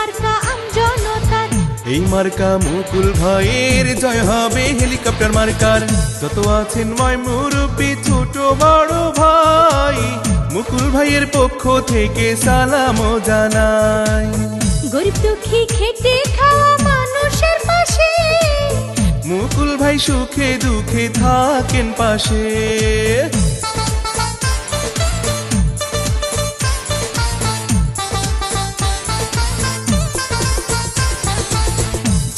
মার্কা আমজনতার। এই মার্কা মুকুল ভাইয়ের, জয় হবে হেলিকপ্টার মার্কার। যত আছেন ময় মুরব্বী ছোট বড় ভাই, মুকুল ভাইয়ের পক্ষ থেকে সালাম জানাই। গরিব দুঃখী খেটে খাওয়া মানুষের পাশে, মুকুল ভাই সুখে দুঃখে থাকেন পাশে।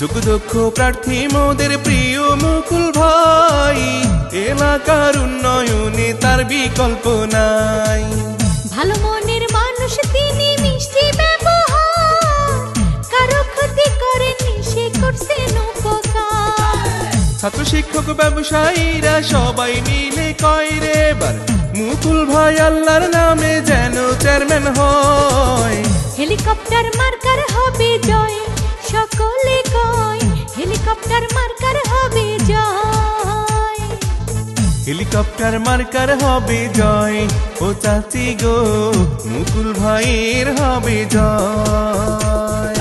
যোগ্য দক্ষ প্রার্থী মোদের প্রিয় মুকুল ভাই, এলাকার উন্নয়নে তার বিকল্প নাই। ভালো মনের মানুষ তিনি, মিষ্টি ব্যবহার, কারো ক্ষতি করেননি, সে করছেন উপকার। ছাত্র শিক্ষক ব্যবসায়ীরা সবাই মিলে কয় রে এবার, মুকুল ভাই আল্লাহর নামে যেন চেয়ারম্যান হয়। হেলিকপ্টার মার্কার হবে জয়, সকলে কয় হেলিকপ্টার মার্কার হবে জয়। হেলিকপ্টার মার্কার হবে জয়, ও চাচি গো মুকুল ভাইয়ের হবে জয়।